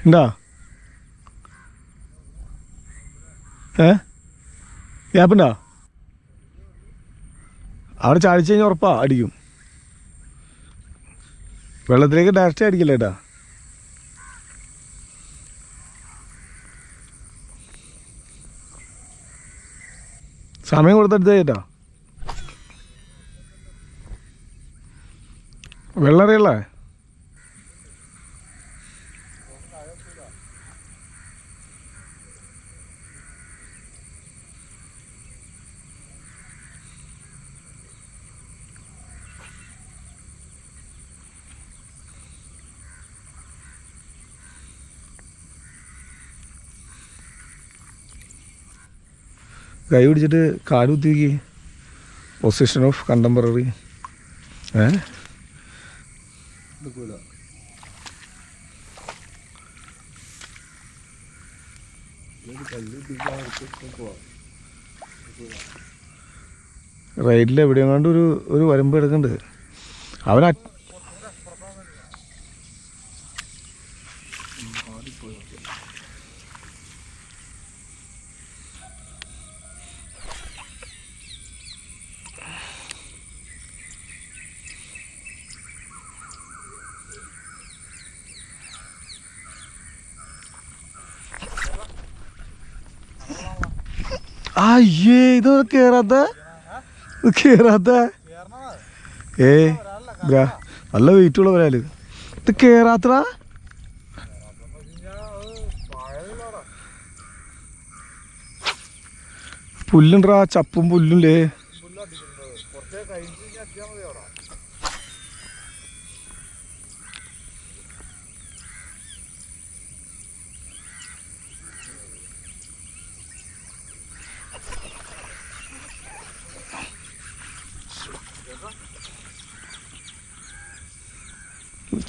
ഉണ്ടാ ഗ്യാപ്പുണ്ടോ? അവിടെ ചാടിച്ച് കഴിഞ്ഞാൽ ഉറപ്പാ അടിക്കും. വെള്ളത്തിലേക്ക് ഡയറക്റ്റ് അടിക്കില്ല ഏട്ടാ. സമയം കൊടുത്തെടുത്ത് ചേട്ടാ. വെള്ളം അറിയല്ലേ? കൈ പിടിച്ചിട്ട് കാല് കുത്തിക്ക്. Position of contemporary. റൈഡിൽ എവിടെയെങ്ങാണ്ട് ഒരു വരമ്പ് കിടക്കുന്നുണ്ട്. അവൻ അയ്യേ ഇത് കേറാത്ത നല്ല വെയിറ്റ് ഉള്ള വരാല്. ഇത് കേറാത്ര പുല്ലുണ്ടാ, ചപ്പും പുല്ലുല്ലേ.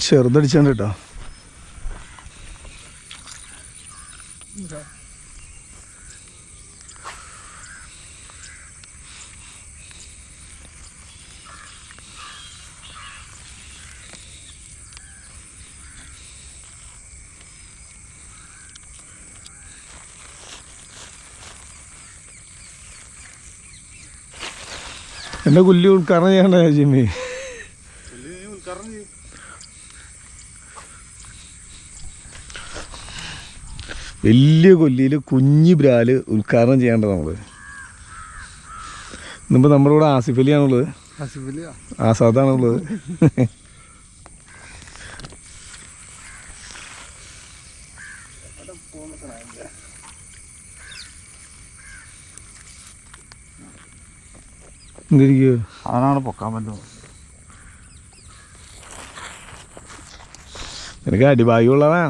ചെറുതടിച്ചാണ്ട് കേട്ടോ. എന്നെ കുല്ലി ഉദ്ഘാടനം ചെയ്യണ്ട ജിമ്മി. വലിയ കൊല്ലിയിൽ കുഞ്ഞി ബ്രാല് ഉദ്ഘാടനം ചെയ്യേണ്ടത് നമ്മൾ. ഇന്നിപ്പോൾ നമ്മുടെ കൂടെ ആസിഫ് അലിയാണുള്ളത്, ആസാദാണുള്ളത്. എന്തിരിക്കുക അവനാണ് പൊക്കാൻ പറ്റുന്നത്. നിനക്ക് അടിഭാഗ്യമുള്ളതാ.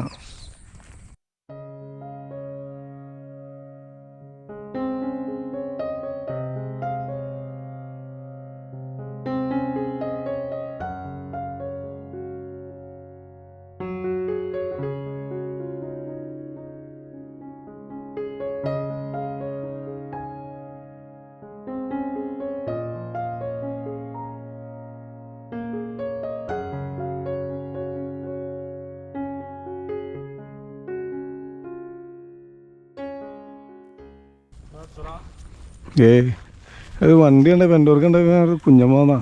അത് വണ്ടി ഉണ്ട്, പെൻഡോർക്ക് ഉണ്ടാക്കുന്ന കുഞ്ഞമ്മന്നാ.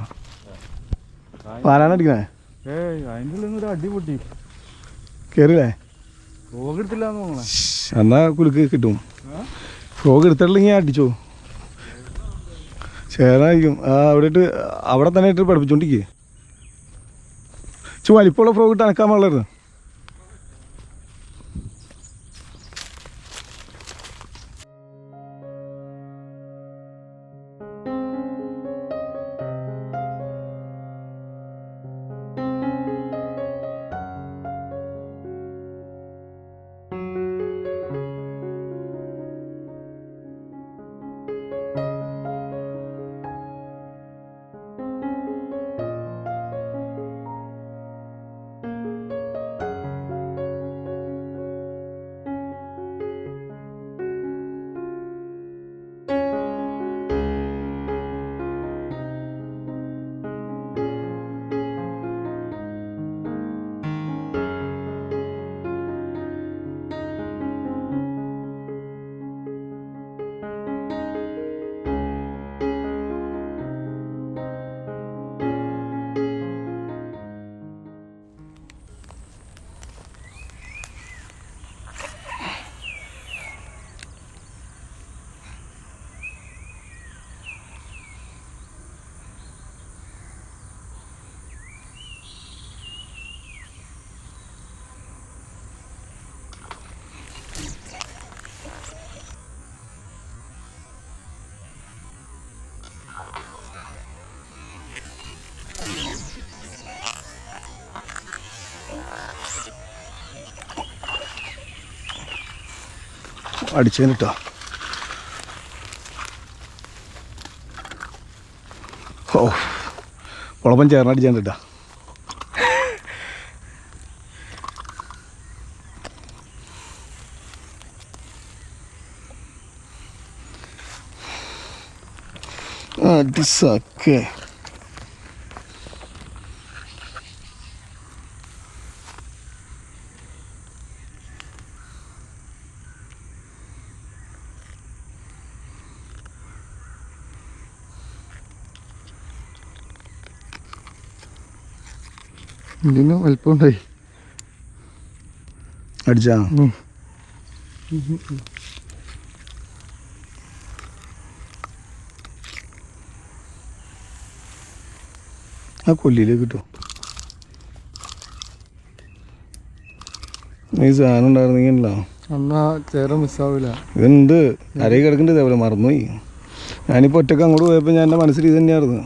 ആരാണ് അടിക്കണേ? അതിൻ്റെ അടി പൊട്ടി കേറില്ലേ? ഫ്രോഗ് എടുത്തില്ലാന്ന് തോന്നണേ. എന്നാ കുലുക്ക് കിട്ടും. ഫ്രോഗ് എടുത്തിട്ടില്ലെങ്കിൽ അടിച്ചോ ചേരായിരിക്കും. അവിടെ ഇട്ട് അവിടെ തന്നെ ഇട്ട് പഠിപ്പിച്ചോണ്ടിരിക്കേ. വലിപ്പമുള്ള ഫ്രോഗ് ഇട്ട് അനക്കാൻ പാടില്ലായിരുന്നു. അടിച്ചതിന് കേട്ടോ. ഓ കുളപ്പം ചേർന്നടിച്ചാൻ കേട്ടോ. അടിസാക്കേ ഇതിന് വലിപ്പമുണ്ടായി. അടിച്ചാ ആ കൊല്ലിയിലേക്ക് കിട്ടും. ഈ സാധനം ഉണ്ടായിരുന്നെങ്കിലോ എന്നാ ചേര മിസ്സാവില്ല. ഇതുണ്ട് അരയിൽ കിടക്കുന്നുണ്ട്. ഇതേപോലെ മറന്നുപോയി. ഞാനിപ്പോൾ ഒറ്റക്ക് അങ്ങോട്ട് പോയപ്പോൾ ഞാൻ എൻ്റെ മനസ്സിൽ ഇത് തന്നെയായിരുന്നു.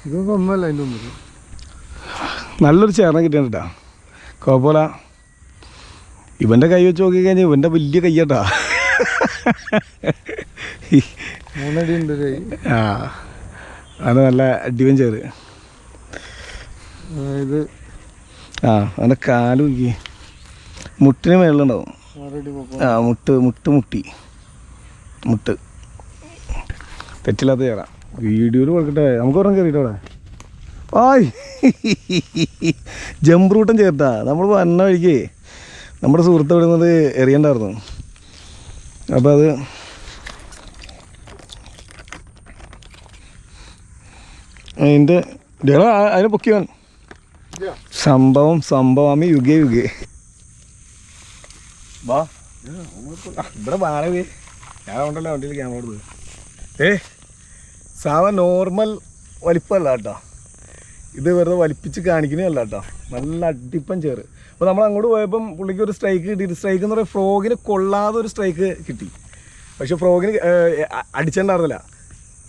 ഇതൊന്നും ഒന്നല്ല അതിൻ്റെ മുമ്പിൽ. നല്ലൊരു ചേർന്ന കിട്ടിയാ കുഴപ്പമില്ല. ഇവൻ്റെ കൈ വെച്ച് നോക്കി കഴിഞ്ഞാൽ ഇവൻ്റെ വലിയ കയ്യട്ടാ. 3 അടി ഉണ്ട് കൈ. ആ അത് നല്ല അടിവൻ ചേറ്. ഇത് ആ അവൻ്റെ കാല് നോക്കി മുട്ടിന് മേളിലുണ്ടാവും. 6 അടി പൊക്കം. ആ മുട്ട് തെറ്റില്ലാത്ത ചേരാ. വീഡിയോയിൽ കൊടുക്കട്ടെ. നമുക്ക് ഒരെണ്ണം കയറിയിട്ട് അവിടെ ആയ് ജമ്പ് റൂട്ടം ചേർത്താ. നമ്മൾ വന്ന വഴിക്ക് നമ്മുടെ സുഹൃത്ത് വിടുന്നത് എറിയണ്ടായിരുന്നു. അപ്പം അത് അതിൻ്റെ അതിനെ പൊക്കിയാൻ സംഭവമി യുഗേ വാ ഇവിടെ വാഴവേ. ഞാൻ ഉണ്ടല്ലോ വണ്ടിയിൽ ക്യാമറ കൊടുത്തത്. സാവ നോർമൽ വലിപ്പമല്ല കേട്ടോ. ഇത് വെറുതെ വലിപ്പിച്ച് കാണിക്കുന്നതല്ല കേട്ടോ. നല്ല അടിപ്പം ചേറ്. അപ്പോൾ നമ്മൾ അങ്ങോട്ട് പോയപ്പം പുള്ളിക്ക് ഒരു സ്ട്രൈക്ക് കിട്ടി. സ്ട്രൈക്ക് എന്ന് പറയുമ്പോൾ ഫ്രോഗിന് കൊള്ളാതെ ഒരു സ്ട്രൈക്ക് കിട്ടി. പക്ഷെ ഫ്രോഗിന് അടിച്ചിട്ടുണ്ടായിരുന്നില്ല.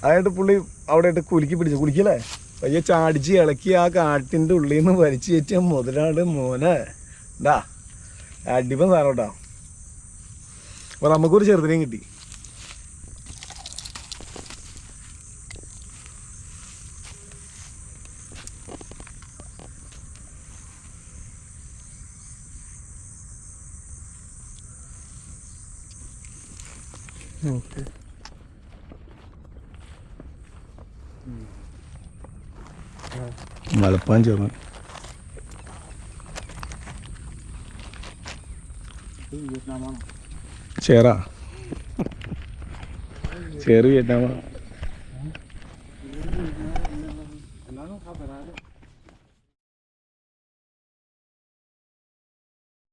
അതായത് പുള്ളി അവിടെ ആയിട്ട് കുലുക്കിയല്ലേ പയ്യെ ചാടിച്ച് ഇളക്കി ആ കാട്ടിൻ്റെ ഉള്ളിൽ നിന്ന് വലിച്ചു കയറ്റിയ മുതലാട് മോനെ ഇതാ അടിപ്പം സാധനം കേട്ടോ. അപ്പോൾ നമുക്കൊരു ചെറുതിനെയും കിട്ടി. ഓക്കെ മലപ്പാൻ ചേർന്ന് ചേറാ ചേറ് വിയറ്റ്നാമാണ്.